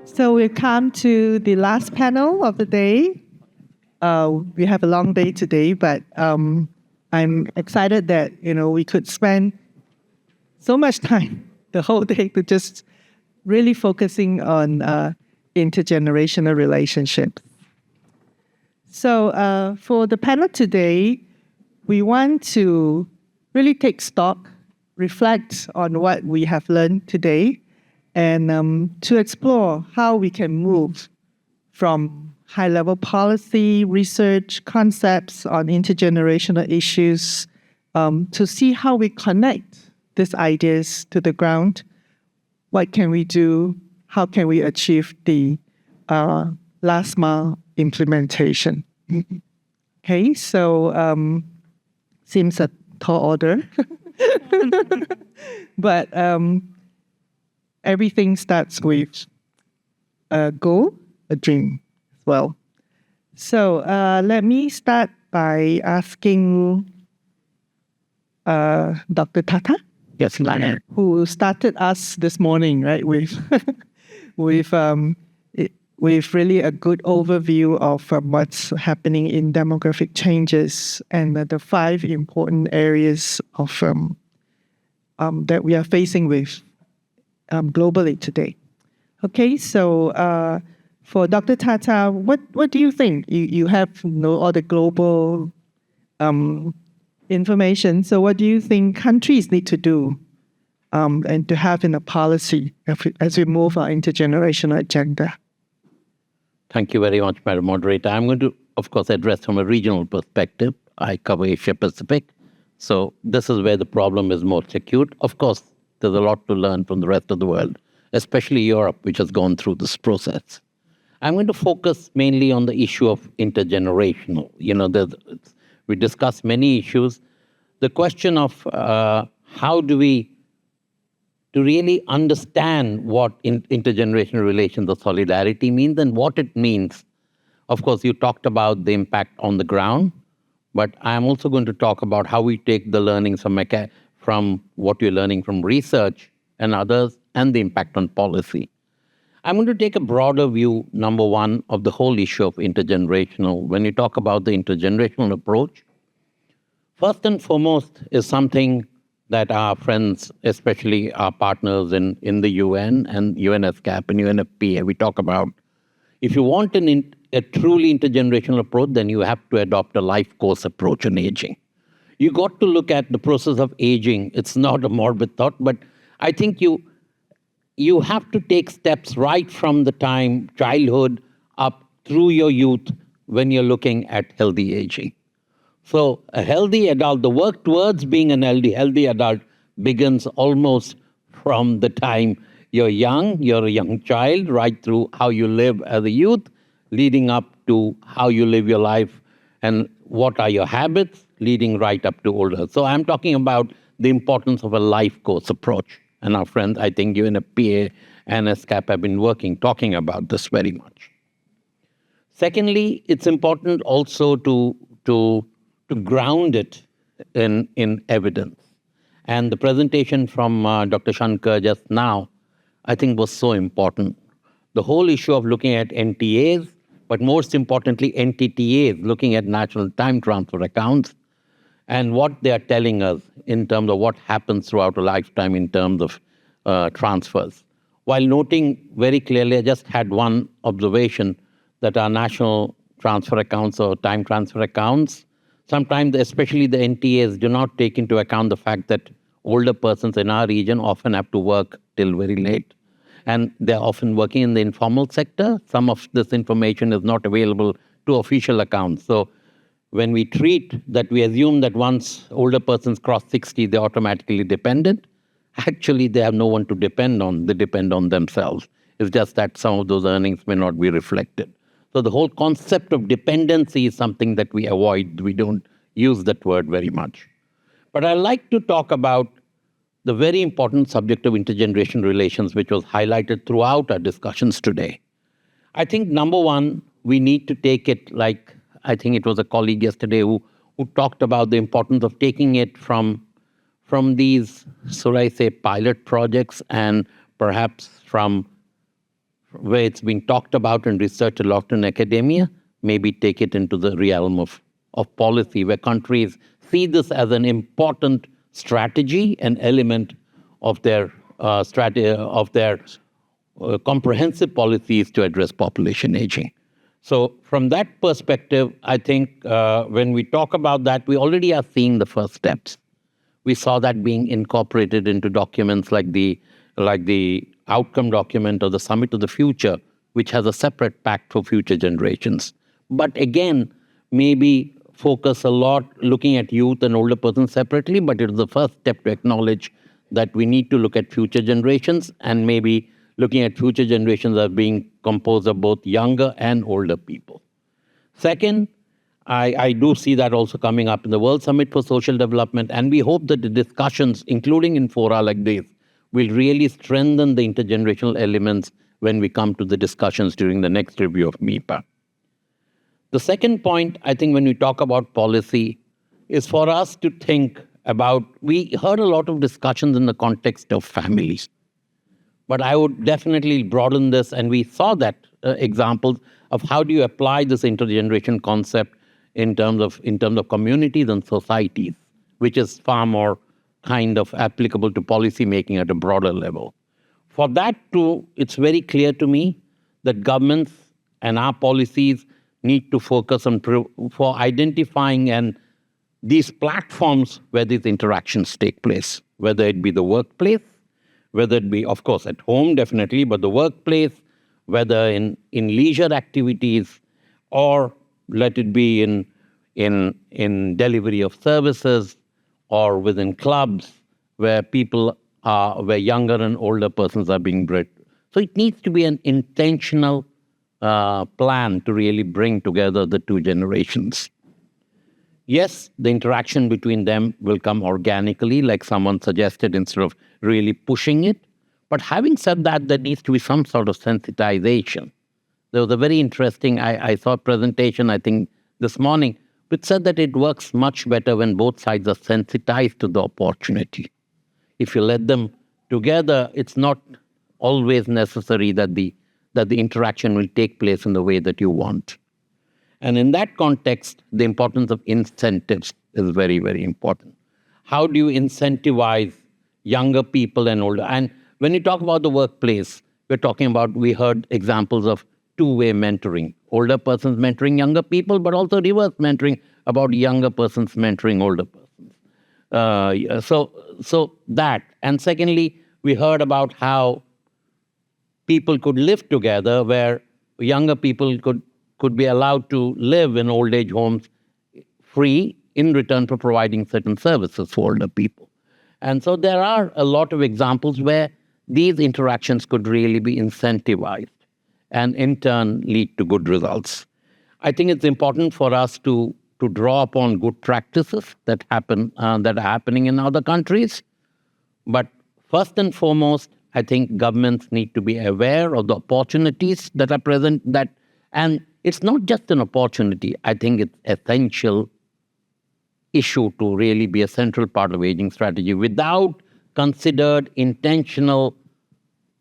So we've come to the last panel of the day. We have a long day today, but I'm excited that we could spend so much time, the whole day, to just really focusing on intergenerational relationships. So for the panel today, we want to really take stock, reflect on what we have learned today, and to explore how we can move from high-level policy, research, concepts on intergenerational issues, to see how we connect these ideas to the ground. What can we do? How can we achieve the last mile implementation? Okay, so seems a tall order, but everything starts with a goal, a dream as well. So let me start by asking Dr. Tata. Yes, Lana. Who started us this morning, right? With really a good overview of what's happening in demographic changes and the 5 important areas of that we are facing with globally today. Okay, so for Dr. Tata, what do you think? You have all the global information. So what do you think countries need to do and to have in a policy as we move our intergenerational agenda? Thank you very much, Madam Moderator. I'm going to, of course, address from a regional perspective. I cover Asia Pacific. So this is where the problem is most acute. Of course, there's a lot to learn from the rest of the world, especially Europe, which has gone through this process. I'm going to focus mainly on the issue of intergenerational. We discussed many issues. The question of how do we to really understand what intergenerational relations of solidarity means and what it means. Of course, you talked about the impact on the ground, but I'm also going to talk about how we take the learnings from what you're learning from research and others and the impact on policy. I'm going to take a broader view, number one, of the whole issue of intergenerational. When you talk about the intergenerational approach, first and foremost is something that our friends, especially our partners in the UN and UNSCAP and UNFPA, we talk about. If you want a truly intergenerational approach, then you have to adopt a life course approach on aging. You got to look at the process of aging. It's not a morbid thought, but I think you have to take steps right from the time childhood up through your youth when you're looking at healthy aging. So a healthy adult, the work towards being an healthy adult begins almost from the time you're a young child, right through how you live as a youth, leading up to how you live your life and what are your habits, leading right up to older. So I'm talking about the importance of a life course approach. And our friends, I think UNFPA and SCAP have been talking about this very much. Secondly, it's important also to ground it in evidence. And the presentation from Dr. Shankar just now, I think was so important. The whole issue of looking at NTAs, but most importantly, NTTAs, looking at national time transfer accounts, and what they are telling us in terms of what happens throughout a lifetime in terms of transfers. While noting very clearly, I just had one observation that our national transfer accounts or time transfer accounts, sometimes, especially the NTAs, do not take into account the fact that older persons in our region often have to work till very late. And they're often working in the informal sector. Some of this information is not available to official accounts. So when we treat that, we assume that once older persons cross 60, they're automatically dependent. Actually, they have no one to depend on. They depend on themselves. It's just that some of those earnings may not be reflected. So the whole concept of dependency is something that we avoid. We don't use that word very much. But I like to talk about the very important subject of intergenerational relations, which was highlighted throughout our discussions today. I think, number one, we need to take it like, I think it was a colleague yesterday who talked about the importance of taking it from these, so I say, pilot projects and perhaps from where it's been talked about and researched a lot in academia, maybe take it into the realm of policy, where countries see this as an important strategy and element of their comprehensive policies to address population aging. So from that perspective, I think when we talk about that, we already are seeing the first steps. We saw that being incorporated into documents like the outcome document or the Summit of the Future, which has a separate pact for future generations. But again, maybe focus a lot looking at youth and older persons separately, but it is the first step to acknowledge that we need to look at future generations, and maybe looking at future generations as being composed of both younger and older people. Second, I do see that also coming up in the World Summit for Social Development, and we hope that the discussions, including in fora like this, will really strengthen the intergenerational elements when we come to the discussions during the next review of MIPA. The second point, I think, when we talk about policy, is for us to think about, we heard a lot of discussions in the context of families, but I would definitely broaden this, and we saw that examples of how do you apply this intergeneration concept in terms of communities and societies, which is far more kind of applicable to policy making at a broader level. For that too, it's very clear to me that governments and our policies need to focus on for identifying and these platforms where these interactions take place, whether it be the workplace, whether it be, of course, at home, definitely, but the workplace, whether in leisure activities, or let it be in delivery of services, or within clubs where where younger and older persons are being bred. So it needs to be an intentional plan to really bring together the two generations. Yes, the interaction between them will come organically, like someone suggested, instead of really pushing it. But having said that, there needs to be some sort of sensitization. There was a very interesting, I saw a presentation, I think, this morning, which said that it works much better when both sides are sensitized to the opportunity. If you let them together, it's not always necessary that the interaction will take place in the way that you want. And in that context, the importance of incentives is very, very important. How do you incentivize younger people and older? And when you talk about the workplace, we heard examples of two-way mentoring. Older persons mentoring younger people, but also reverse mentoring about younger persons mentoring older persons. So that. And secondly, we heard about how people could live together, where younger people could be allowed to live in old age homes free in return for providing certain services for older people. And so there are a lot of examples where these interactions could really be incentivized and in turn lead to good results. I think it's important for us to draw upon good practices that are happening in other countries. But first and foremost, I think governments need to be aware of the opportunities that are present. And it's not just an opportunity. I think it's essential issue to really be a central part of aging strategy. Without considered intentional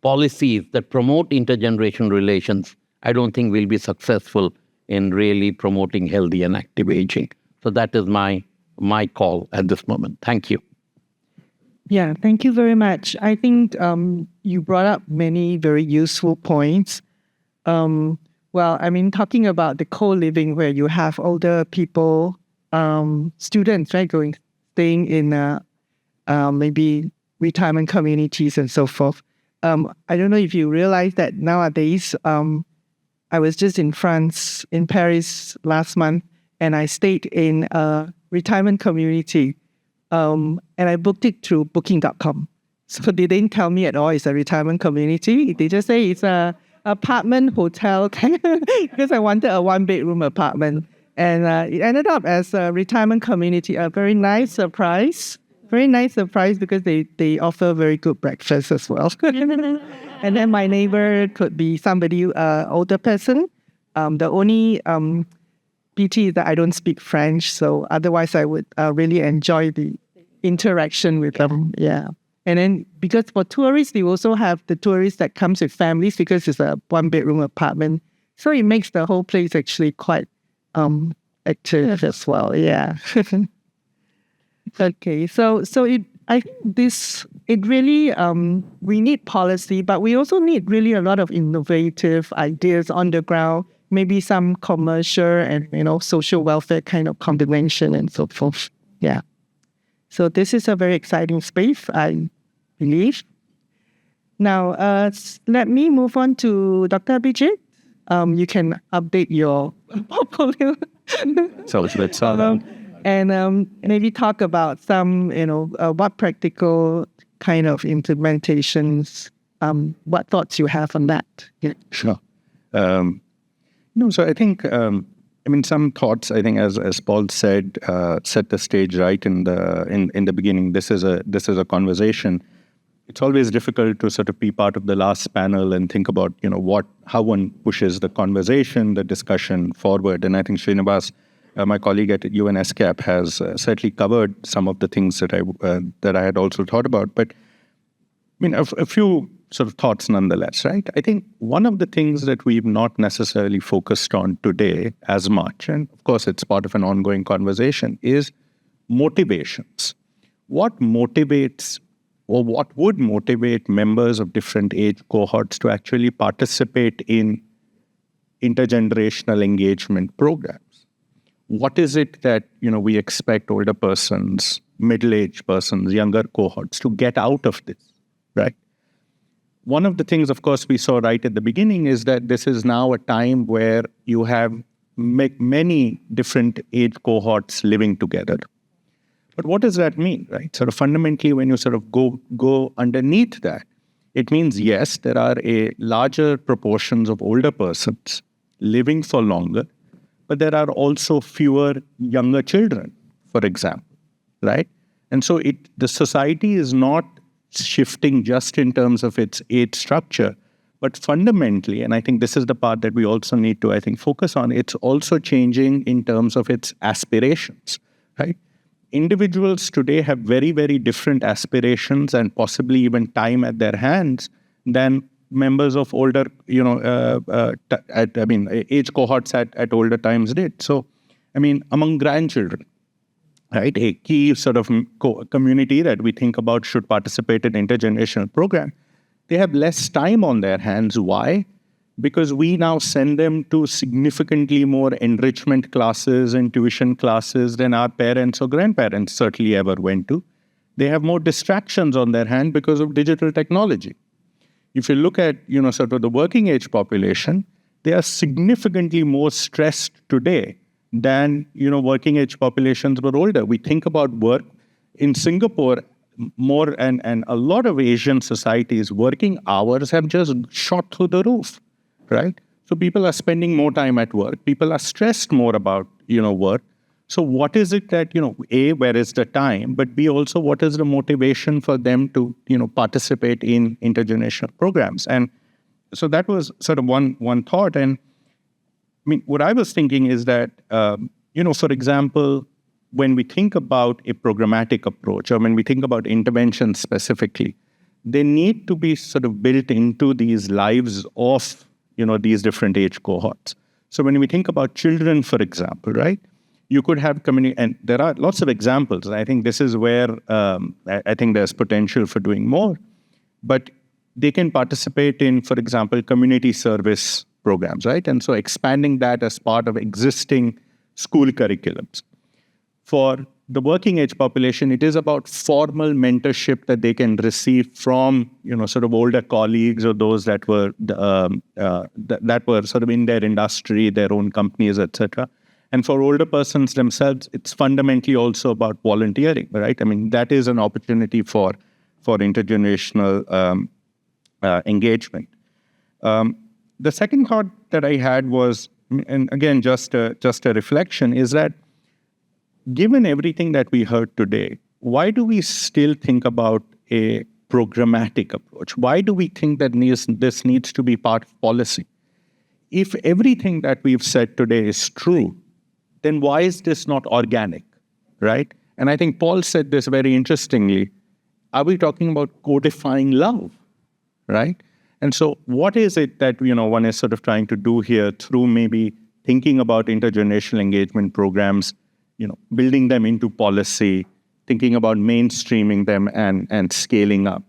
policies that promote intergenerational relations, I don't think we'll be successful in really promoting healthy and active aging. So that is my call at this moment. Thank you. Yeah, thank you very much. I think you brought up many very useful points. Talking about the co-living where you have older people, students, right, staying in maybe retirement communities and so forth. I don't know if you realize that nowadays, I was just in France, in Paris last month, and I stayed in a retirement community, and I booked it through booking.com. So they didn't tell me at all it's a retirement community. They just say it's a apartment hotel, because I wanted a one-bedroom apartment. And it ended up as a retirement community, a very nice surprise. Very nice surprise because they offer very good breakfast as well. And then my neighbor could be somebody, older person. The only pity is that I don't speak French, so otherwise I would really enjoy the interaction with them. Yeah. And then because for tourists, they also have the tourists that comes with families because it's a 1-bedroom apartment. So it makes the whole place actually quite active as well. Yeah. Okay. So I think it really we need policy, but we also need really a lot of innovative ideas on the ground. Maybe some commercial and social welfare kind of combination and so forth. Yeah. So this is a very exciting space, I believe. Now, let me move on to Dr. Abhijit. You can update your portfolio. So let's and maybe talk about some, what practical kind of implementations, what thoughts you have on that. Yeah. Sure. So I think, some thoughts, I think, as Paul said, set the stage right in the beginning. This is a conversation. It's always difficult to sort of be part of the last panel and think about, how one pushes the conversation, the discussion forward. And I think Srinivas, my colleague at UNSCAP, has certainly covered some of the things that I had also thought about. But a few sort of thoughts nonetheless, right? I think one of the things that we've not necessarily focused on today as much, and of course it's part of an ongoing conversation, is motivations. What motivates or what would motivate members of different age cohorts to actually participate in intergenerational engagement programs? What is it that we expect older persons, middle-aged persons, younger cohorts to get out of this, right? One of the things, of course, we saw right at the beginning is that this is now a time where you have many different age cohorts living together. But what does that mean, right? Sort of fundamentally, when you sort of go underneath that, it means, yes, there are a larger proportions of older persons living for longer, but there are also fewer younger children, for example, right? And so the society is not shifting just in terms of its age structure, but fundamentally, and I think this is the part that we also need to, focus on, it's also changing in terms of its aspirations, right? Individuals today have very, very different aspirations and possibly even time at their hands than members of older, age cohorts at older times did. So, among grandchildren, right, a key sort of community that we think about should participate in intergenerational program, they have less time on their hands. Why? Because we now send them to significantly more enrichment classes and tuition classes than our parents or grandparents certainly ever went to. They have more distractions on their hand because of digital technology. If you look at, sort of the working age population, they are significantly more stressed today than, working age populations were older. We think about work in Singapore more and a lot of Asian societies, working hours have just shot through the roof. Right? So people are spending more time at work. People are stressed more about, work. So what is it that, A, where is the time? But B, also, what is the motivation for them to, participate in intergenerational programs? And so that was sort of one thought. And what I was thinking is that, for example, when we think about a programmatic approach or when we think about intervention specifically, they need to be sort of built into these lives of these different age cohorts. So when we think about children, for example, right, you could have community, and there are lots of examples. And I think this is where I think there's potential for doing more. But they can participate in, for example, community service programs, right? And so expanding that as part of existing school curriculums. For the working age population, it is about formal mentorship that they can receive from, sort of older colleagues or those that were that were sort of in their industry, their own companies, etc. And for older persons themselves, it's fundamentally also about volunteering, right? That is an opportunity for intergenerational engagement. The second thought that I had was, and again, just a reflection, is that given everything that we heard today, why do we still think about a programmatic approach? Why do we think that this needs to be part of policy? If everything that we've said today is true, then why is this not organic, right? And I think Paul said this very interestingly. are we talking about codifying love, right? And so what is it that, one is sort of trying to do here through maybe thinking about intergenerational engagement programs, building them into policy, thinking about mainstreaming them and scaling up.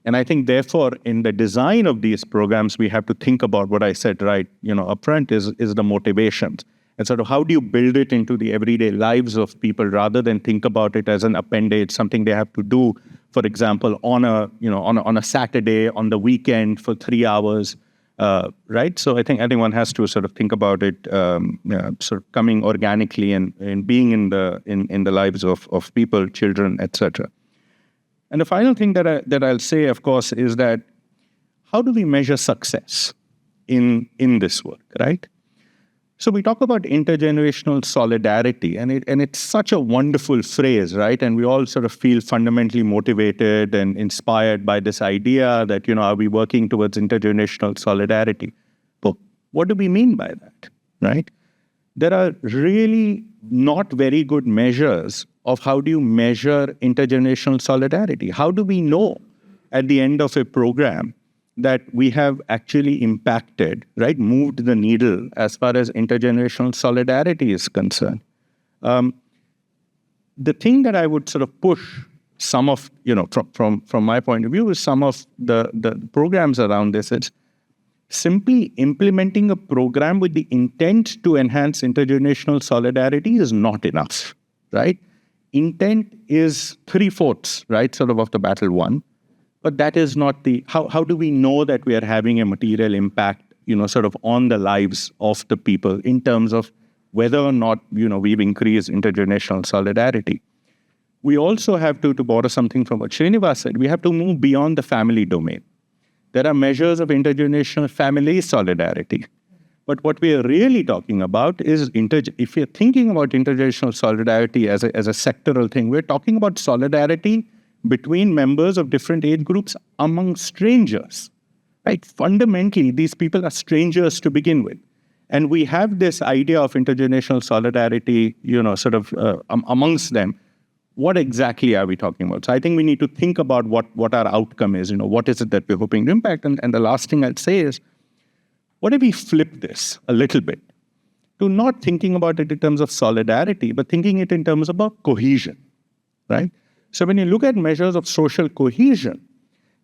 And I think, therefore, in the design of these programs, we have to think about what I said right, upfront is the motivations. And sort of how do you build it into the everyday lives of people rather than think about it as an appendage, something they have to do, for example, on a Saturday, on the weekend for 3 hours, right? So I think one has to sort of think about it sort of coming organically and being in the lives of people, children, etc. And the final thing that I'll say, of course, is that how do we measure success in this work, right? So we talk about intergenerational solidarity, and it's such a wonderful phrase, right? And we all sort of feel fundamentally motivated and inspired by this idea that, are we working towards intergenerational solidarity? But what do we mean by that, right? There are really not very good measures of how do you measure intergenerational solidarity. How do we know at the end of a program that we have actually impacted, right, moved the needle as far as intergenerational solidarity is concerned? The thing that I would sort of push some of, from my point of view, is some of the programs around this. It's simply implementing a program with the intent to enhance intergenerational solidarity is not enough, right? Intent is 3/4, right, sort of the battle won. But that is not how do we know that we are having a material impact, sort of on the lives of the people in terms of whether or not, we've increased intergenerational solidarity. We also have to borrow something from what Srinivas said, we have to move beyond the family domain. There are measures of intergenerational family solidarity. But what we are really talking about is, if you're thinking about intergenerational solidarity as a sectoral thing, we're talking about solidarity between members of different age groups among strangers, right? Fundamentally, these people are strangers to begin with. And we have this idea of intergenerational solidarity, sort of amongst them. What exactly are we talking about? So I think we need to think about what our outcome is, what is it that we're hoping to impact? And the last thing I'd say is, what if we flip this a little bit to not thinking about it in terms of solidarity, but thinking it in terms of cohesion, right? So when you look at measures of social cohesion,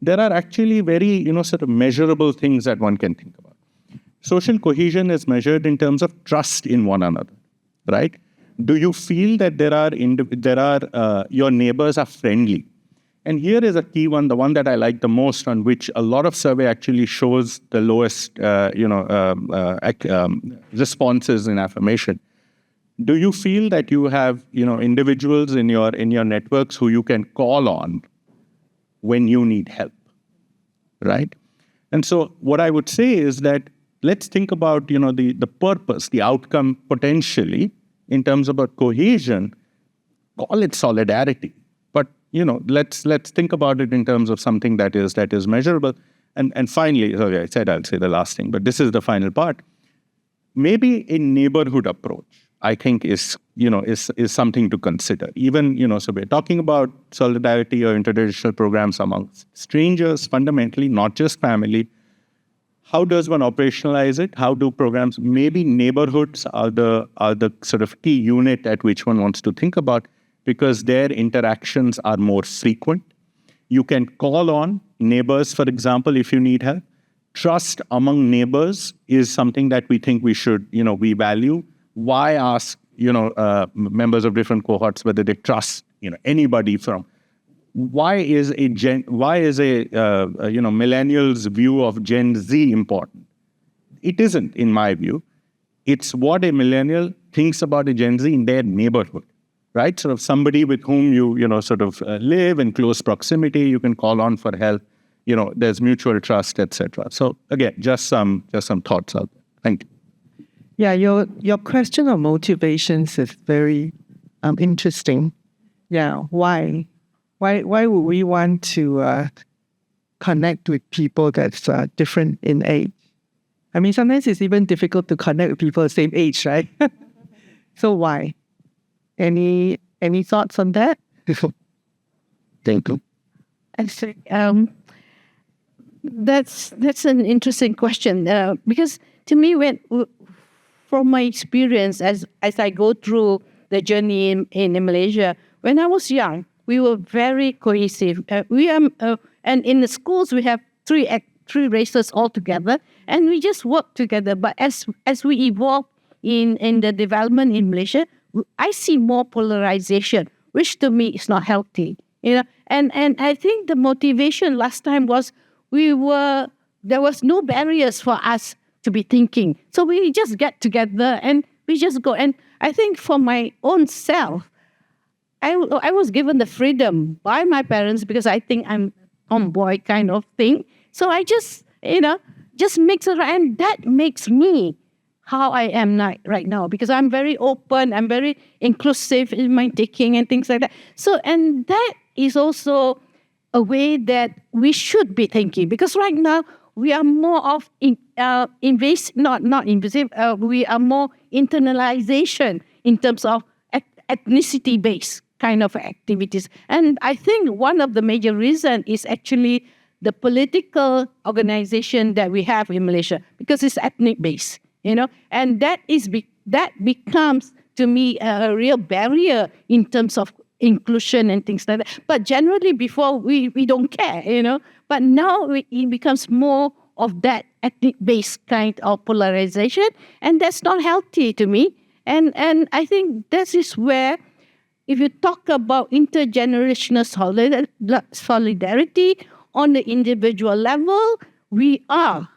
there are actually very, sort of measurable things that one can think about. Social cohesion is measured in terms of trust in one another, right? Do you feel that your neighbors are friendly? And here is a key one, the one that I like the most, on which a lot of survey actually shows the lowest, responses in affirmation. Do you feel that you have, individuals in your networks who you can call on when you need help, right? And so what I would say is that let's think about, the purpose, the outcome potentially in terms of cohesion. Call it solidarity, but let's think about it in terms of something that is measurable. And finally, sorry, I'll say the last thing, but this is the final part. Maybe a neighborhood approach, I think, is something to consider. Even, so we're talking about solidarity or intergenerational programs amongst strangers, fundamentally, not just family. How does one operationalize it? How do programs, maybe neighborhoods are the sort of key unit at which one wants to think about, because their interactions are more frequent. You can call on neighbors, for example, if you need help. Trust among neighbors is something that we think we should, we value. Why ask, members of different cohorts whether they trust, anybody from? Why is a millennials' view of Gen Z important? It isn't, in my view. It's what a millennial thinks about a Gen Z in their neighborhood, right? Sort of somebody with whom you live in close proximity, you can call on for help. There's mutual trust, etc. So again, just some thoughts out there. Thank you. Yeah, your question on motivations is very interesting. Yeah, why? Why would we want to connect with people that's different in age? I mean, sometimes it's even difficult to connect with people the same age, right? So why? Any thoughts on that? Thank you. Actually, that's an interesting question because to me, from my experience as I go through the journey in Malaysia, when I was young, we were very cohesive. And in the schools we have three races all together, and we just work together. But as we evolve in the development in Malaysia, I see more polarization, which to me is not healthy. And I think the motivation last time was there was no barriers for us to be thinking. So we just get together and we just go. And I think for my own self, I was given the freedom by my parents because I think I'm tomboy kind of thing. So I just mix around, and that makes me how I am right now, because I'm very open, I'm very inclusive in my thinking and things like that. So, and that is also a way that we should be thinking, because right now we are more of invasive, not invasive. We are more internalization in terms of ethnicity-based kind of activities. And I think one of the major reasons is actually the political organization that we have in Malaysia, because it's ethnic-based, and that becomes, to me, a real barrier in terms of inclusion and things like that. But generally, before, we don't care, But now it becomes more of that ethnic-based kind of polarization, and that's not healthy to me. And I think this is where, if you talk about intergenerational solidarity on the individual level, we are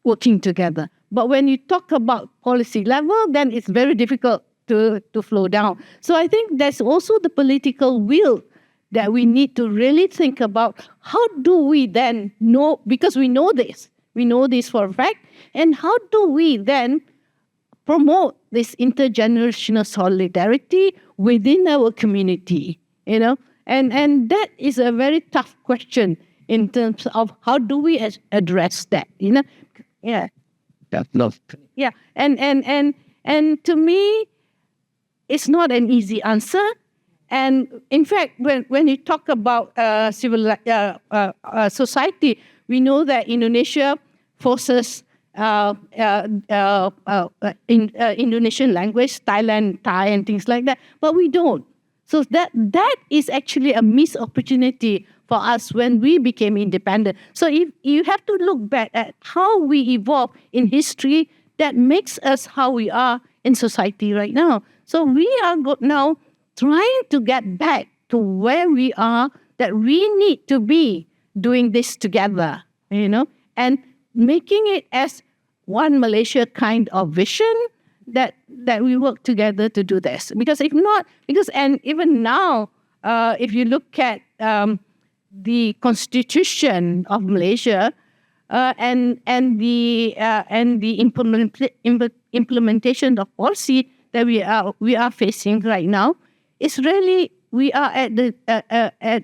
working together. But when you talk about policy level, then it's very difficult to flow down. So I think there's also the political will that we need to really think about. How do we then know, because we know this for a fact, and how do we then promote this intergenerational solidarity within our community, And that is a very tough question in terms of how do we address that, Yeah. That's not. Yeah, and to me, it's not an easy answer. And in fact, when you talk about civil society, we know that Indonesia forces Indonesian language, Thai and things like that, but we don't. So that is actually a missed opportunity for us when we became independent. So if you have to look back at how we evolved in history, that makes us how we are in society right now. So we are now trying to get back to where we are, that we need to be doing this together, and making it as one Malaysia kind of vision, that we work together to do this. Because if not, and even now, if you look at the Constitution of Malaysia and the implementation of policy that we are facing right now, it's really, we are at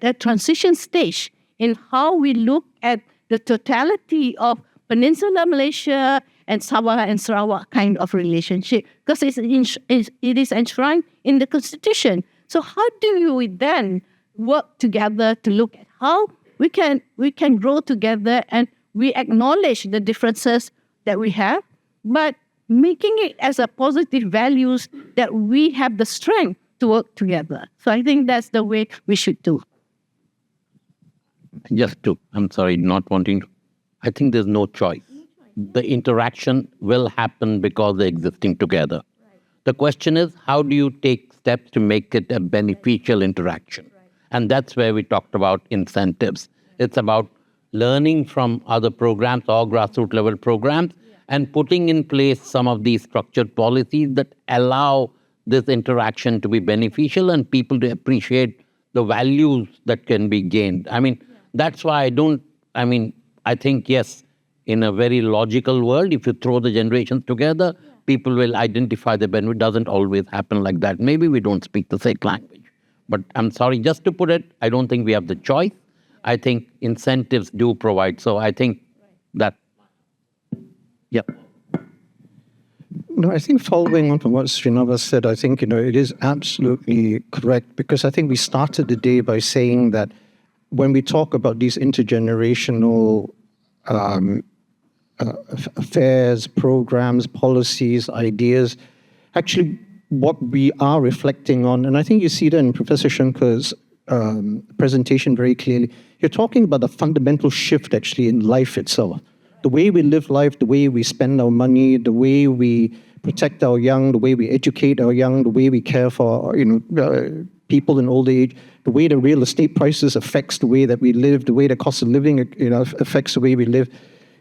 a transition stage in how we look at the totality of Peninsular Malaysia and Sabah and Sarawak kind of relationship, because it is enshrined in the Constitution. So how do we then work together to look at how we can grow together, and we acknowledge the differences that we have, but making it as a positive values that we have the strength to work together. So I think that's the way we should do. I'm sorry, not wanting to. I think there's no choice. The interaction will happen because they're existing together. Right. The question is, how do you take steps to make it a beneficial interaction? Right. And that's where we talked about incentives. Right. It's about learning from other programs or grassroots level programs, and putting in place some of these structured policies that allow this interaction to be beneficial and people to appreciate the values that can be gained. That's why I think, yes, in a very logical world, if you throw the generations together, people will identify the benefit. It doesn't always happen like that. Maybe we don't speak the same language. But I'm sorry, just to put it, I don't think we have the choice. I think incentives do provide. So I think that, No, I think following on from what Srinivas said, I think, it is absolutely correct, because I think we started the day by saying that when we talk about these intergenerational affairs, programs, policies, ideas, actually what we are reflecting on, and I think you see that in Professor Shankar's presentation very clearly, you're talking about the fundamental shift actually in life itself. The way we live life, the way we spend our money, the way we protect our young, the way we educate our young, the way we care for people in old age, the way the real estate prices affects the way that we live, the way the cost of living affects the way we live.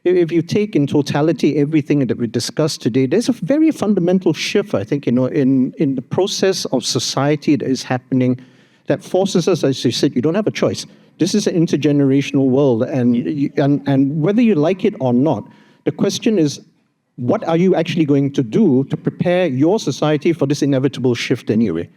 If you take in totality everything that we discussed today, there's a very fundamental shift, I think, in the process of society that is happening that forces us, as you said, you don't have a choice. This is an intergenerational world, and whether you like it or not, the question is, what are you actually going to do to prepare your society for this inevitable shift anyway?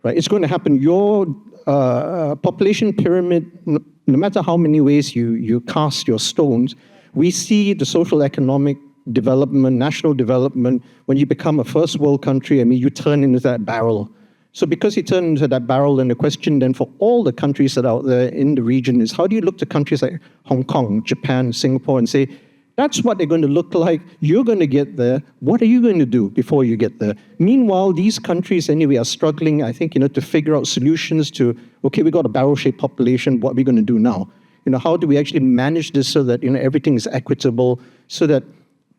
Right? It's going to happen. Your population pyramid, no matter how many ways you cast your stones, we see the social economic development, national development, when you become a first world country, I mean, you turn into that barrel. So because you turn into that barrel, then the question then for all the countries that are out there in the region is, how do you look to countries like Hong Kong, Japan, Singapore, and say, that's what they're going to look like. You're going to get there. What are you going to do before you get there? Meanwhile, these countries anyway are struggling, I think, to figure out solutions to, okay, we got a barrel-shaped population. What are we going to do now? How do we actually manage this so that, everything is equitable, so that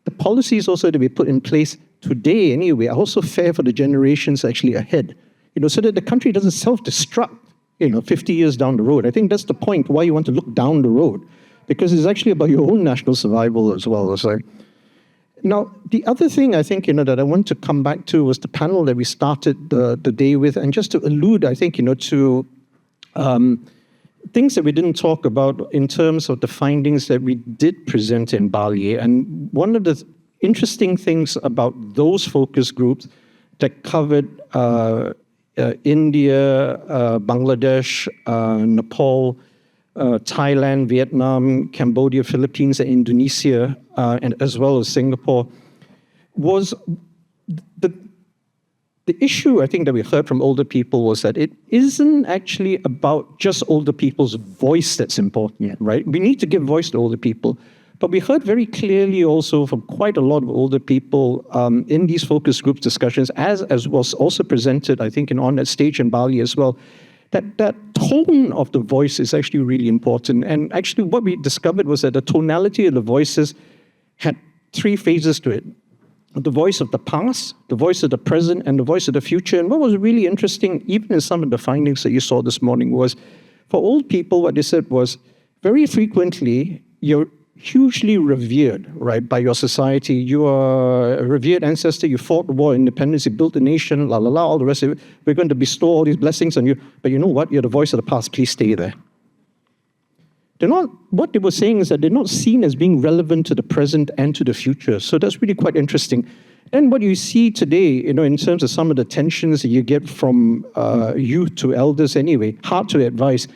the policies also to be put in place today anyway are also fair for the generations actually ahead, so that the country doesn't self-destruct, 50 years down the road. I think that's the point why you want to look down the road, because it's actually about your own national survival as well. So, now, the other thing I think, that I want to come back to was the panel that we started the day with, and just to allude, I think, to things that we didn't talk about in terms of the findings that we did present in Bali. And one of the interesting things about those focus groups that covered India, Bangladesh, Nepal, Thailand, Vietnam, Cambodia, Philippines, and Indonesia, and as well as Singapore, was the issue, I think, that we heard from older people was that it isn't actually about just older people's voice that's important, right? We need to give voice to older people. But we heard very clearly also from quite a lot of older people in these focus group discussions, as was also presented, I think, on that stage in Bali as well, that tone of the voice is actually really important. And actually what we discovered was that the tonality of the voices had three phases to it. The voice of the past, the voice of the present, and the voice of the future. And what was really interesting, even in some of the findings that you saw this morning, was for old people, what they said was very frequently, you're hugely revered, right, by your society. You are a revered ancestor. You fought the war of independence. You built a nation, all the rest of it. We're going to bestow all these blessings on you. But you know what? You're the voice of the past. Please stay there. What they were saying is that they're not seen as being relevant to the present and to the future. So that's really quite interesting. And what you see today, in terms of some of the tensions that you get from youth to elders anyway, hard to advise.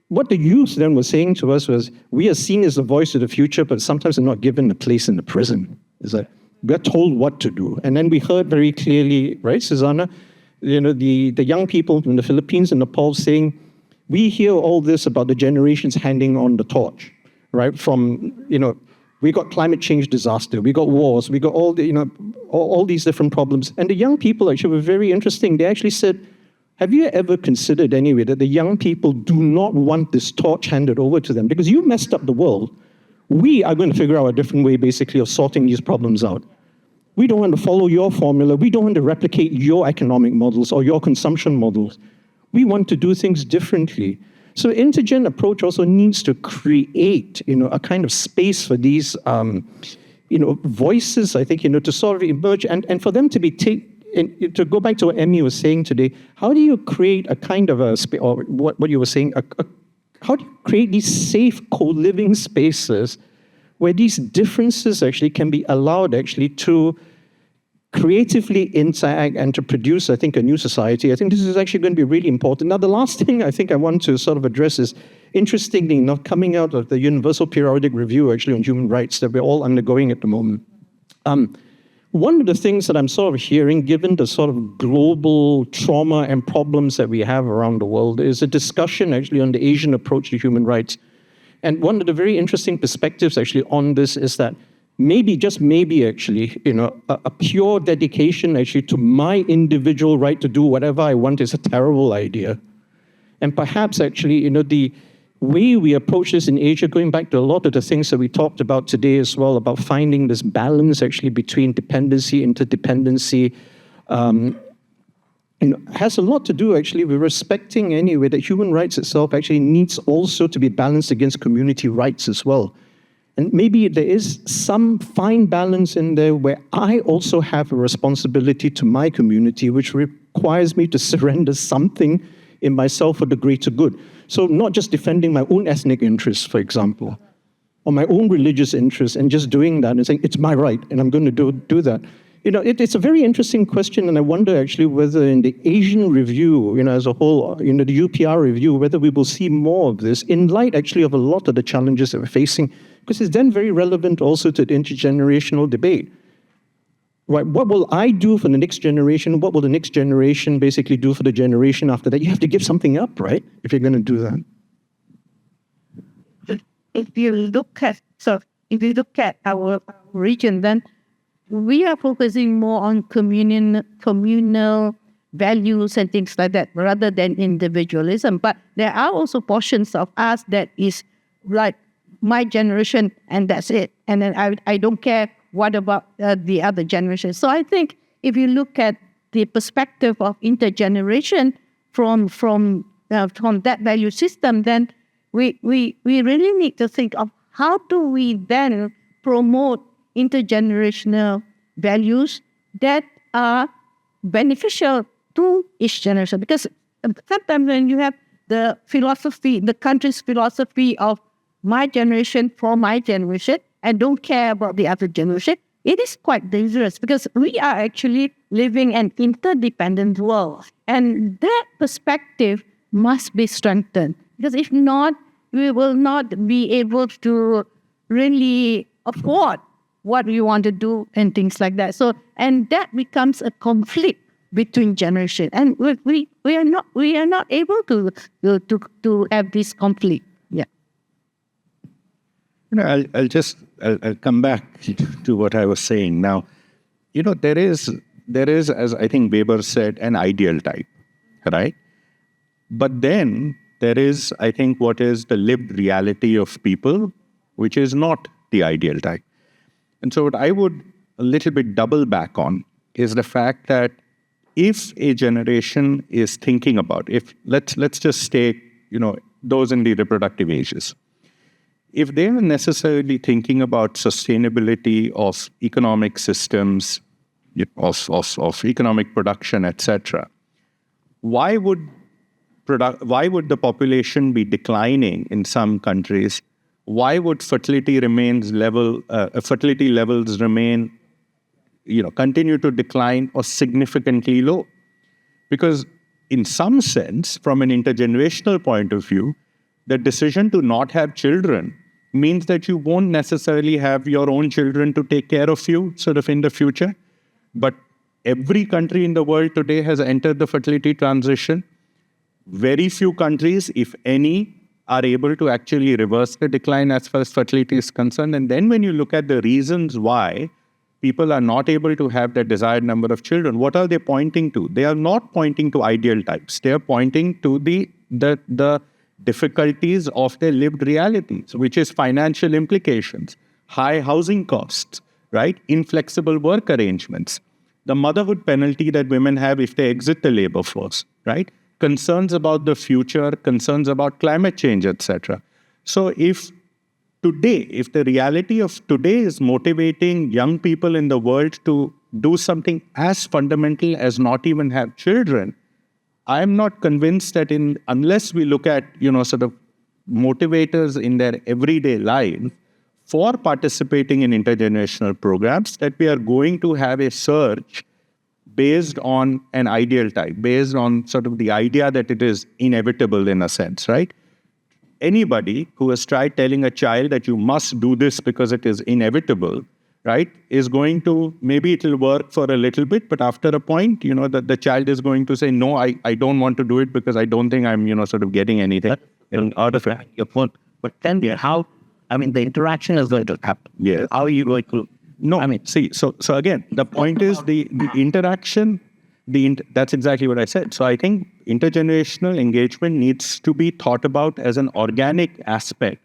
What the youth then was saying to us was, we are seen as the voice of the future, but sometimes we're not given a place in the present. It's like, we're told what to do. And then we heard very clearly, right, Susanna, the young people in the Philippines and Nepal saying, we hear all this about the generations handing on the torch, right? From, we got climate change disaster, we got wars, we got all the, all these different problems. And the young people actually were very interesting. They actually said, have you ever considered anyway that the young people do not want this torch handed over to them? Because you messed up the world. We are going to figure out a different way, basically, of sorting these problems out. We don't want to follow your formula. We don't want to replicate your economic models or your consumption models. We want to do things differently. So intergen approach also needs to create, a kind of space for these, voices, I think, to sort of emerge and for them to be to go back to what Emmy was saying today, how do you create a kind of a space, or what you were saying, how do you create these safe co-living spaces where these differences actually can be allowed actually to creatively interact and to produce, I think, a new society? I think this is actually going to be really important. Now, the last thing I think I want to sort of address is, interestingly, not coming out of the Universal Periodic Review, actually, on human rights that we're all undergoing at the moment. one of the things that I'm sort of hearing, given the sort of global trauma and problems that we have around the world, is a discussion actually on the Asian approach to human rights. And one of the very interesting perspectives actually on this is that maybe, just maybe actually, a pure dedication actually to my individual right to do whatever I want is a terrible idea. And perhaps actually, the way we approach this in Asia, going back to a lot of the things that we talked about today as well, about finding this balance actually between dependency, interdependency, has a lot to do actually with respecting anyway that human rights itself actually needs also to be balanced against community rights as well. And maybe there is some fine balance in there where I also have a responsibility to my community, which requires me to surrender something in myself for the greater good. So not just defending my own ethnic interests, for example, or my own religious interests, and just doing that and saying, it's my right, and I'm going to do that. It's a very interesting question, and I wonder actually whether in the Asian review, as a whole, the UPR review, whether we will see more of this in light actually of a lot of the challenges that we're facing, because it's then very relevant also to the intergenerational debate. Right? What will I do for the next generation? What will the next generation basically do for the generation after that? You have to give something up, right? If you're going to do that. If you look at our region, then we are focusing more on communal values and things like that, rather than individualism. But there are also portions of us that is like my generation, and that's it. And then I don't care what about the other generation. So I think if you look at the perspective of intergeneration from that value system, then we really need to think of how do we then promote intergenerational values that are beneficial to each generation. Because sometimes when you have the country's philosophy of my generation for my generation, and don't care about the other generation, it is quite dangerous because we are actually living an interdependent world. And that perspective must be strengthened. Because if not, we will not be able to really afford what we want to do and things like that. So, and that becomes a conflict between generations. And we are not able to have this conflict. Yeah. I'll come back to what I was saying. Now, there is, as I think Weber said, an ideal type, right? But then there is, I think, what is the lived reality of people, which is not the ideal type. And so what I would a little bit double back on is the fact that if a generation is thinking about, let's just take, those in the reproductive ages, if they are necessarily thinking about sustainability of economic systems, of economic production, etc., why would the population be declining in some countries? Why would fertility levels remain, continue to decline or significantly low? Because in some sense, from an intergenerational point of view, the decision to not have children means that you won't necessarily have your own children to take care of you sort of in the future. But every country in the world today has entered the fertility transition. Very few countries, if any, are able to actually reverse the decline as far as fertility is concerned. And then when you look at the reasons why people are not able to have the desired number of children, what are they pointing to? They are not pointing to ideal types. They are pointing to the difficulties of their lived realities, which is financial implications, high housing costs, right? Inflexible work arrangements, the motherhood penalty that women have if they exit the labor force, right? Concerns about the future, concerns about climate change, etc. So if the reality of today is motivating young people in the world to do something as fundamental as not even have children, I'm not convinced that unless we look at, sort of motivators in their everyday life for participating in intergenerational programs, that we are going to have a surge based on an ideal type, based on sort of the idea that it is inevitable in a sense, right? Anybody who has tried telling a child that you must do this because it is inevitable right, is going to, maybe it'll work for a little bit, but after a point, that the child is going to say, no, I don't want to do it because I don't think I'm, sort of getting anything out of it. Your point. But then the interaction is going to happen. Yes. How are you going to? No, so again, the point is the interaction, that's exactly what I said. So I think intergenerational engagement needs to be thought about as an organic aspect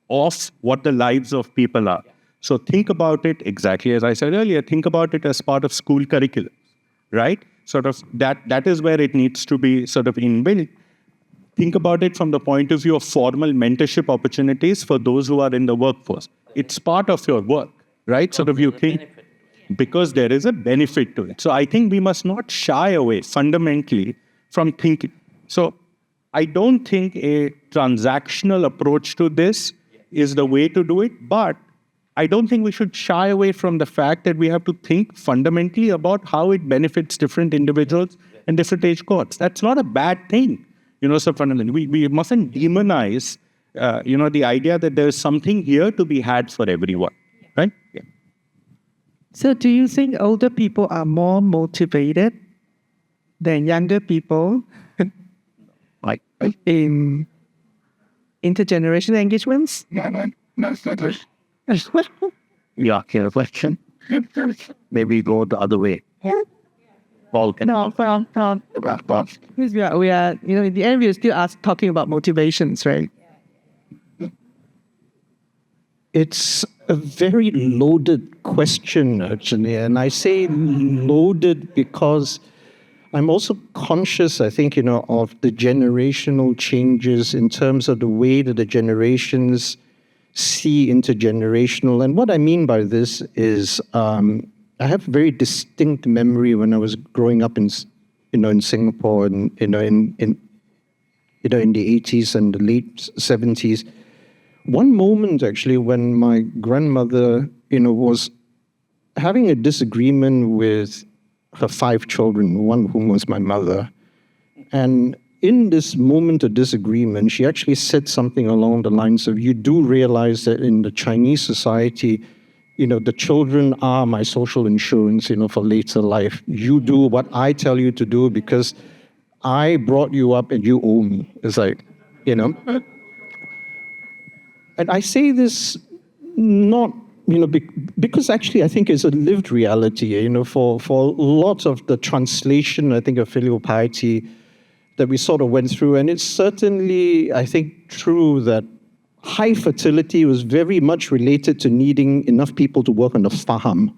of what the lives of people are. So think about it exactly as I said earlier, think about it as part of school curriculum, right? Sort of that is where it needs to be sort of inbuilt. Think about it from the point of view of formal mentorship opportunities for those who are in the workforce. It's part of your work, right? Sort of you think, because there is a benefit to it. So I think we must not shy away fundamentally from thinking. So I don't think a transactional approach to this is the way to do it, but I don't think we should shy away from the fact that we have to think fundamentally about how it benefits different individuals and different age cohorts. That's not a bad thing. So fundamentally, we mustn't demonize, the idea that there is something here to be had for everyone, right? Yeah. So do you think older people are more motivated than younger people Like, in intergenerational engagements? you ask a question. Maybe go the other way. Paul can. No, because we are, in the end, we are still talking about motivations, right? It's a very loaded question, actually. And I say loaded because I'm also conscious, I think, of the generational changes in terms of the way that the generations see intergenerational. And what I mean by this is I have a very distinct memory when I was growing up in Singapore and, in the 80s and the late 70s. One moment, actually, when my grandmother, was having a disagreement with her 5 children, one of whom was my mother. And in this moment of disagreement, she actually said something along the lines of, you do realize that in the Chinese society, the children are my social insurance, for later life. You do what I tell you to do because I brought you up and you owe me. It's like, And I say this not, because actually I think it's a lived reality, for lots of the translation, I think, of filial piety that we sort of went through. And it's certainly, I think, true that high fertility was very much related to needing enough people to work on the farm,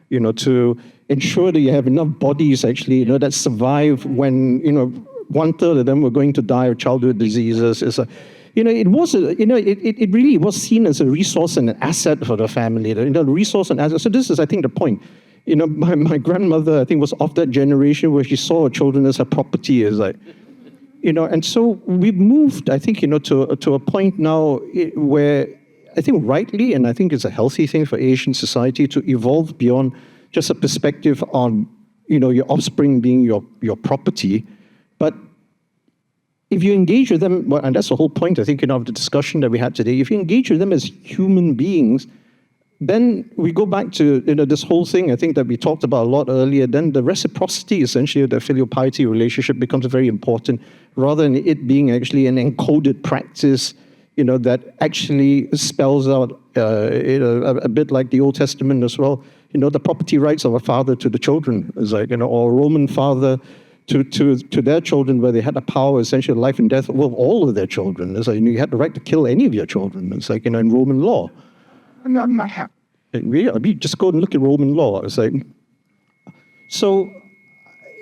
to ensure that you have enough bodies, actually, that survive when, 1/3 of them were going to die of childhood diseases. It was, it really was seen as a resource and an asset for the family, the resource and asset. So this is, I think, the point. My grandmother, I think, was of that generation where she saw her children as her property, as like, and so we've moved, I think, to a point now where I think rightly, and I think it's a healthy thing for Asian society to evolve beyond just a perspective on, your offspring being your property, but if you engage with them, and that's the whole point, I think, of the discussion that we had today, if you engage with them as human beings, then we go back to this whole thing, I think, that we talked about a lot earlier, then the reciprocity, essentially, of the filial piety relationship becomes very important, rather than it being actually an encoded practice, that actually spells out, a bit like the Old Testament as well, the property rights of a father to the children, is like, or a Roman father to their children, where they had the power, essentially, life and death of all of their children. It's like, you had the right to kill any of your children. It's like, in Roman law. Just go and look at Roman law. It's like, so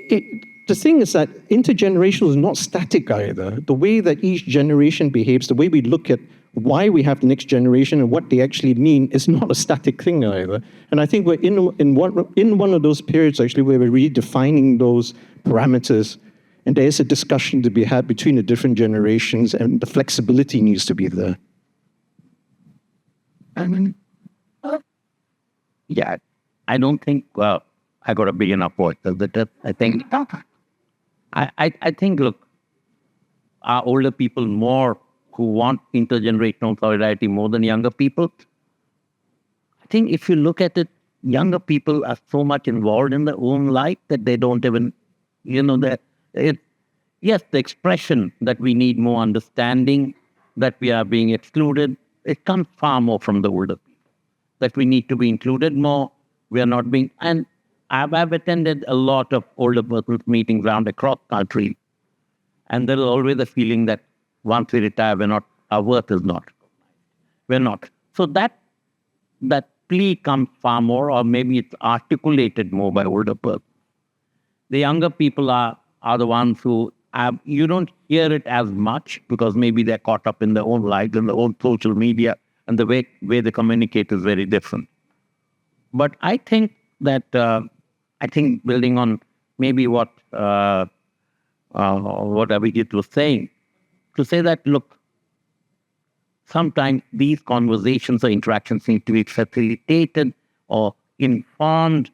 the thing is that intergenerational is not static either. The way that each generation behaves, the way we look at why we have the next generation and what they actually mean is not a static thing either. And I think we're in one of those periods, actually, where we're redefining those parameters, and there is a discussion to be had between the different generations, and the flexibility needs to be there. Yeah, I don't think, I got a big enough voice. I think, I think, look, are older people more who want intergenerational solidarity more than younger people? I think if you look at it younger people are so much involved in their own life that they don't even, that it. Yes, the expression that we need more understanding, that we are being excluded, it comes far more from the older people. That we need to be included more. We are not being, and I've attended a lot of older persons meetings around across country, and there is always a feeling that once we retire, our worth is not. We're not. So that plea comes far more, or maybe it's articulated more by older persons. The younger people are the ones who you don't hear it as much because maybe they're caught up in their own lives, in their own social media, and the way they communicate is very different. But I think that, building on maybe what Abhijit was saying, to say that, look, sometimes these conversations or interactions need to be facilitated or informed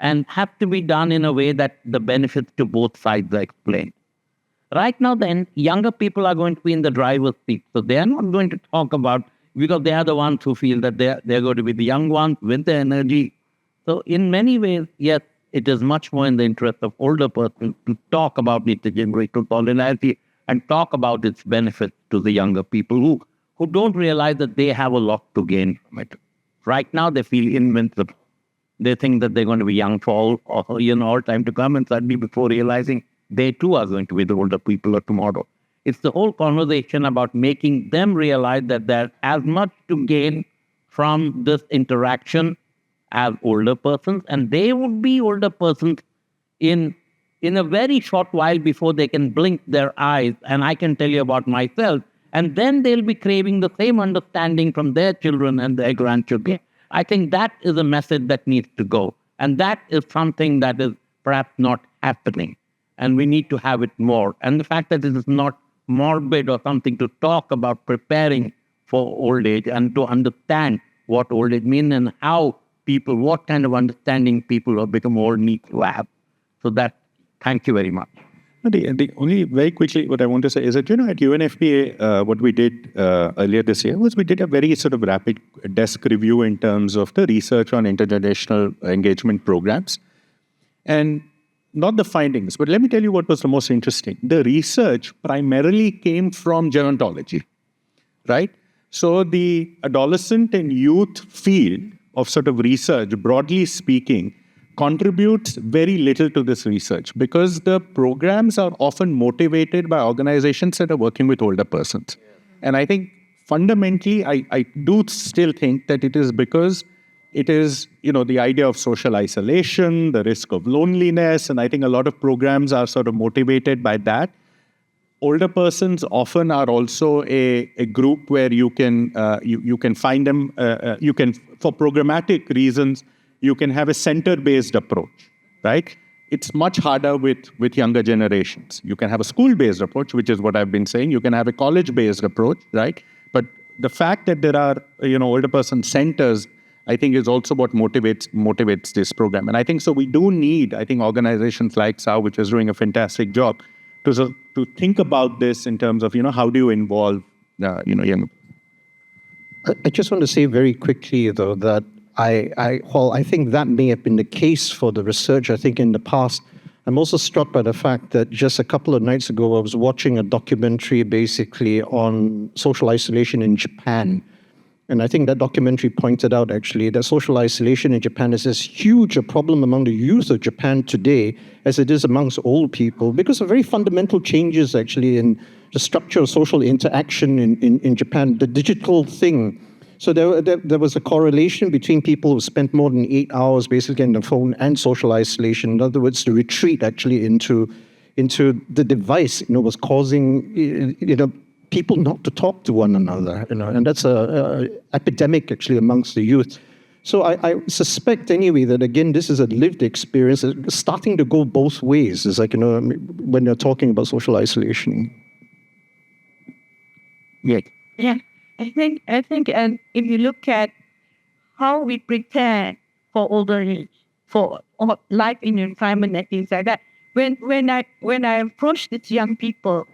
and have to be done in a way that the benefits to both sides are explained. Right now, then, younger people are going to be in the driver's seat. So they are not going to talk about, because they are the ones who feel that they're going to be the young ones with the energy. So in many ways, yes, it is much more in the interest of older persons to talk about intergenerational solidarity and talk about its benefits to the younger people who don't realize that they have a lot to gain from it. Right now, they feel invincible. They think that they're going to be young for all time to come, and suddenly before realizing they too are going to be the older people of tomorrow. It's the whole conversation about making them realize that there's as much to gain from this interaction as older persons, and they would be older persons in a very short while before they can blink their eyes. And I can tell you about myself, and then they'll be craving the same understanding from their children and their grandchildren. I think that is a message that needs to go. And that is something that is perhaps not happening. And we need to have it more. And the fact that it is not morbid or something to talk about preparing for old age and to understand what old age means and how people, what kind of understanding people have become old need to have. So thank you very much. The only, very quickly, what I want to say is that, at UNFPA, what we did earlier this year was we did a very sort of rapid desk review in terms of the research on intergenerational engagement programs. And not the findings, but let me tell you what was the most interesting. The research primarily came from gerontology, right? So the adolescent and youth field of sort of research, broadly speaking, contributes very little to this research because the programs are often motivated by organizations that are working with older persons. And I think fundamentally, I do still think that it is because it is, the idea of social isolation, the risk of loneliness, and I think a lot of programs are sort of motivated by that. Older persons often are also a group where you can find them, you can, for programmatic reasons, you can have a center-based approach, right? It's much harder with younger generations. You can have a school-based approach, which is what I've been saying. You can have a college-based approach, right? But the fact that there are, older person centers, I think is also what motivates this program. And I think so we do need, organizations like Tsao, which is doing a fantastic job, to think about this in terms of, how do you involve, young people. I just want to say very quickly, though, that while I think that may have been the case for the research, I think in the past, I'm also struck by the fact that just a couple of nights ago, I was watching a documentary basically on social isolation in Japan. And I think that documentary pointed out actually that social isolation in Japan is as huge a problem among the youth of Japan today as it is amongst old people because of very fundamental changes actually in the structure of social interaction in Japan, the digital thing. So there was a correlation between people who spent more than 8 hours basically on the phone and social isolation. In other words, the retreat actually into the device, was causing, people not to talk to one another, and that's a epidemic actually amongst the youth. So I suspect anyway that again, this is a lived experience. It's starting to go both ways. It's like, when you're talking about social isolation. Yes. Yeah, I think, and if you look at how we prepare for older age, for life in environment and things like that, when I approach these young people,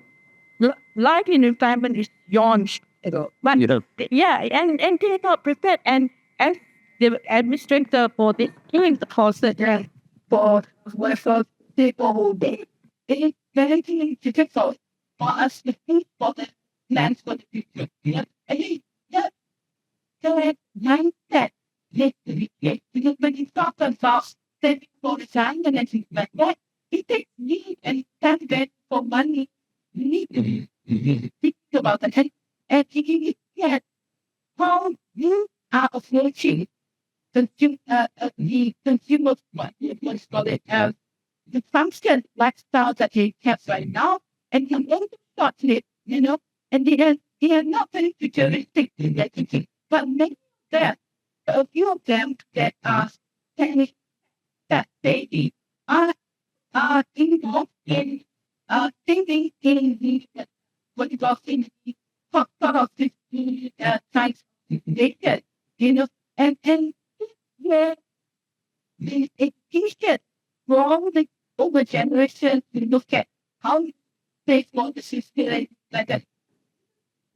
life in retirement is beyond, but Yeah. yeah, and they're not prepared. And as the administrator for this doing the course for people who did. It is very difficult for us to think for the plans for the future. Yeah. I think that the mindset needs to be changed because when you talk about saving for retirement and things like that, it takes need and candidate for money. You need to think about that. And thinking it yet how you are approaching the consumer let's call it the function lifestyle that they have right now, and you want to start it, and they are not very futuristic in that thinking, but many of them, a few of them that are technical that they are involved in thinking in the what you call in the sort of this science data, and where the education from the over generation to look at how they want the system like that.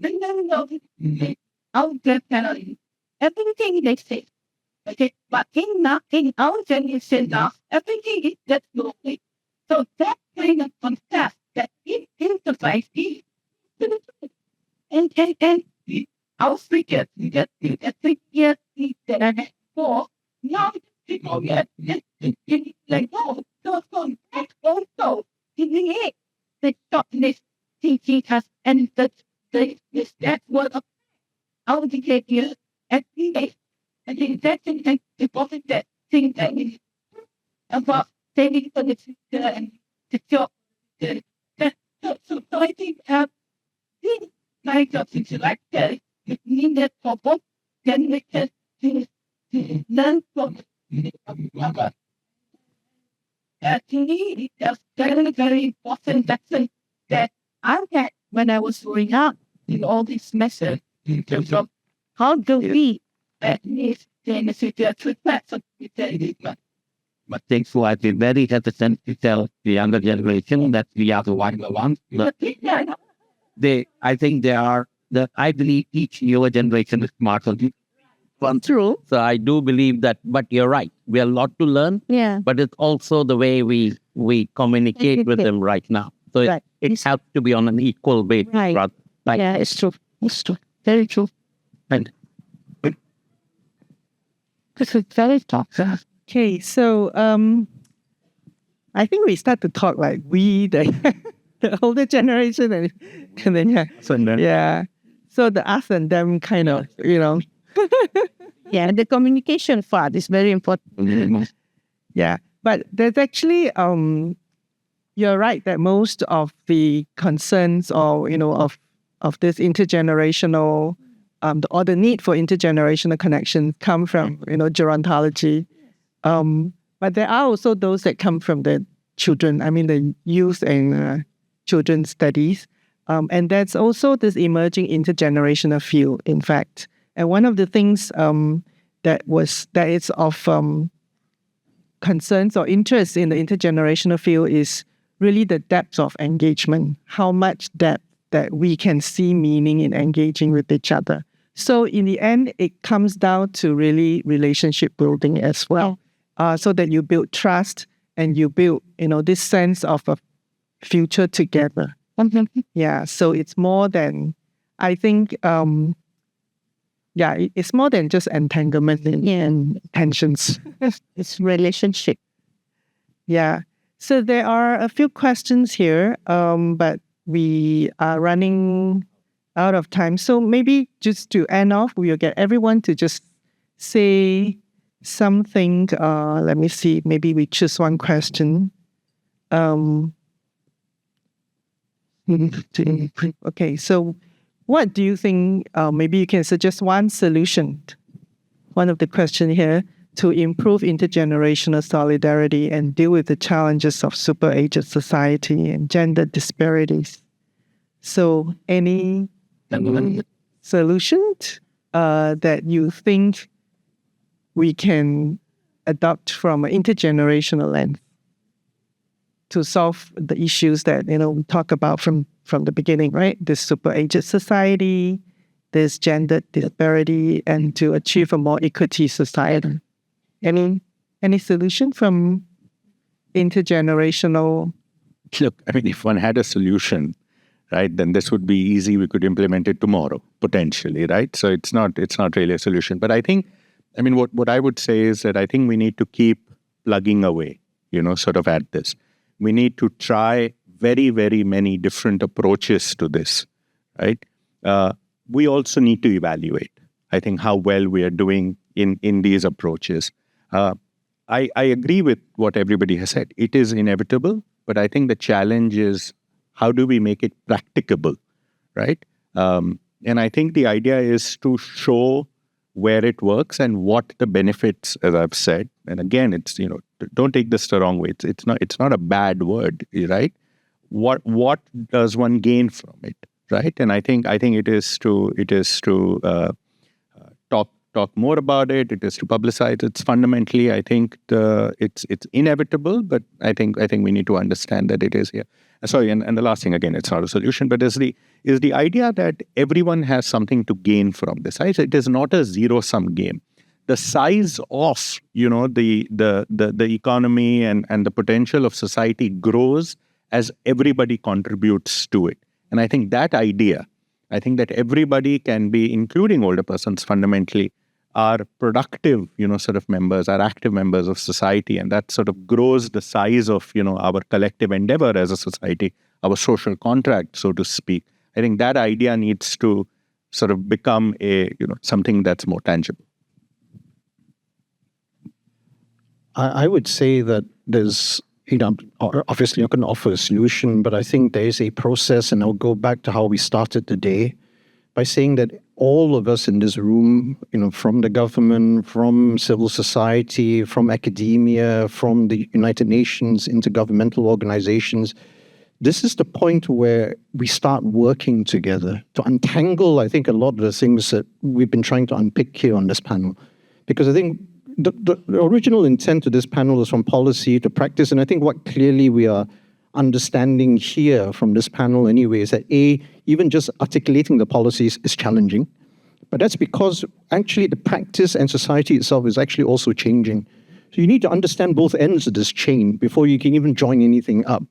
No, our grandparents, everything they say. Okay, but in our generation now, everything is just slowly. So that kind of concept that it interface is and our speakers, we just think that 3 years that I had before, now people get like, no, that's also in the end, the darkness teaching us and that word of our behavior and the I think that's an important that thing that we about saving for the future and the job. So I think this kind of things like that is needed for both generations to learn from to me, it's very, very important lesson that I had when I was growing up in all these methods in terms of how do we at least in the future to reflect on the But things like be very hesitant to tell the younger generation that we are the wiser ones. I think I believe each newer generation is smarter. True. So I do believe that, but you're right. We have a lot to learn. Yeah. But it's also the way we communicate with them right now. So Right. it has to be on an equal basis. Right. Like, Yeah, it's true. It's true. Very true. and This is very tough. Okay, so I think we start to talk like we, the older generation, and then yeah. So the us and them kind of, Yeah, the communication part is very important. yeah. But there's actually, you're right that most of the concerns or, of this intergenerational, or the need for intergenerational connections come from, gerontology. But there are also those that come from the children, the youth and children's studies. And that's also this emerging intergenerational field, in fact. And one of the things that is of concerns or interest in the intergenerational field is really the depth of engagement, how much depth that we can see meaning in engaging with each other. So in the end, it comes down to really relationship building as well, so that you build trust and you build, this sense of a future together. Yeah, so it's more than, I think, it's more than just entanglement and tensions. It's relationship. Yeah. So there are a few questions here, but we are running out of time. So maybe just to end off, we'll get everyone to just say something. Let me see. Maybe we choose one question. Okay, so what do you think, maybe you can suggest one solution, one of the questions here, to improve intergenerational solidarity and deal with the challenges of super-aged society and gender disparities. So any solution that you think we can adopt from an intergenerational lens to solve the issues that we talk about from the beginning, right? This super-aged society this gender disparity and to achieve a more equity society. Any solution from intergenerational? Look, I mean, if one had a solution, right, then this would be easy. We could implement it tomorrow, potentially, right? So it's not really a solution. But I think, I mean, what I would say is that I think we need to keep plugging away, sort of at this. We need to try very, very many different approaches to this, right? We also need to evaluate, I think, how well we are doing in these approaches. I agree with what everybody has said. It is inevitable, but I think the challenge is how do we make it practicable, right? And I think the idea is to show where it works and what the benefits, as I've said. And again, it's don't take this the wrong way. It's not a bad word, right? What does one gain from it, right? And I think it is to talk more about it. It is to publicize. It's fundamentally, I think it's inevitable, but I think we need to understand that it is here. Sorry, and the last thing, again, it's not a solution, but is the idea that everyone has something to gain from this. It is not a zero-sum game. The size of the economy and the potential of society grows as everybody contributes to it. And I think that idea, that everybody can be, including older persons, fundamentally are productive, sort of members, are active members of society, and that sort of grows the size of, our collective endeavor as a society, our social contract, so to speak. I think that idea needs to sort of become something that's more tangible. I would say that there's, obviously you can offer a solution, but I think there is a process, and I'll go back to how we started today by saying that all of us in this room, from the government, from civil society, from academia, from the United Nations, intergovernmental organizations, this is the point where we start working together to untangle, I think, a lot of the things that we've been trying to unpick here on this panel. Because I think the original intent of this panel is from policy to practice, and I think what clearly we are understanding here from this panel anyway is that even just articulating the policies is challenging, but that's because actually the practice and society itself is actually also changing. So you need to understand both ends of this chain before you can even join anything up.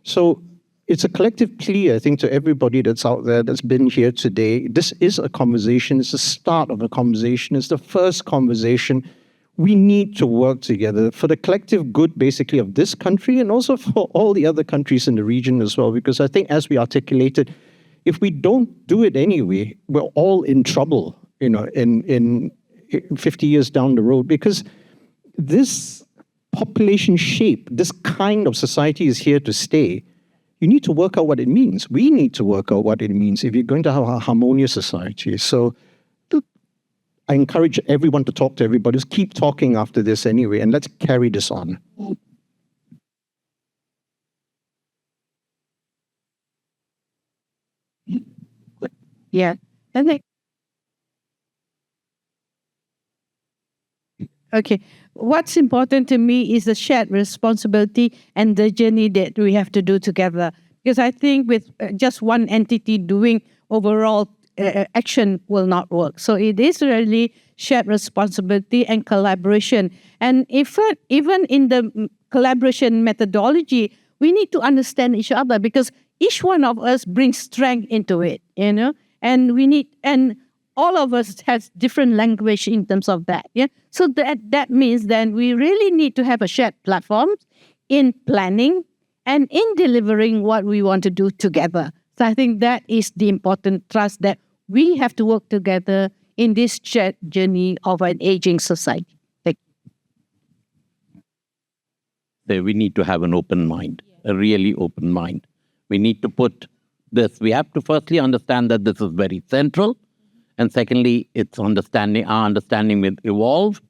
So it's a collective plea, I think, to everybody that's out there that's been here today. This is a conversation. It's the start of a conversation. It's the first conversation. We need to work together for the collective good, basically, of this country and also for all the other countries in the region as well. Because I think, as we articulated, if we don't do it anyway, we're all in trouble, in 50 years down the road. Because this population shape, this kind of society is here to stay. You need to work out what it means. We need to work out what it means if you're going to have a harmonious society. So I encourage everyone to talk to everybody. Just keep talking after this anyway, and let's carry this on. Yeah. And then, okay. What's important to me is the shared responsibility and the journey that we have to do together. Because I think with just one entity doing overall action will not work. So it is really shared responsibility and collaboration. And even in the collaboration methodology, we need to understand each other because each one of us brings strength into it, and all of us has different language in terms of that. Yeah. So that means then we really need to have a shared platform in planning and in delivering what we want to do together. So I think that is the important trust that we have to work together in this shared journey of an aging society. We need to have an open mind, a really open mind. We need to put this, we have to firstly understand that this is very central. And secondly, our understanding will evolve.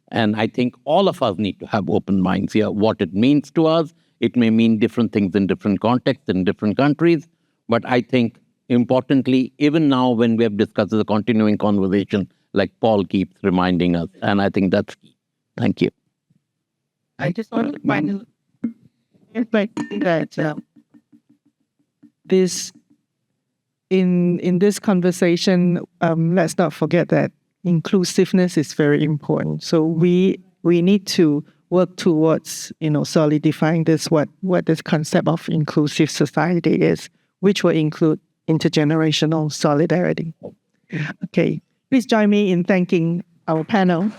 And I think all of us need to have open minds here. What it means to us, it may mean different things in different contexts, in different countries. But I think importantly, even now when we have discussed the continuing conversation, like Paul keeps reminding us, and I think that's key. Thank you. I just want to find that this in this conversation, let's not forget that inclusiveness is very important. So we need to work towards, solidifying what this concept of inclusive society is, which will include intergenerational solidarity. Okay, please join me in thanking our panel.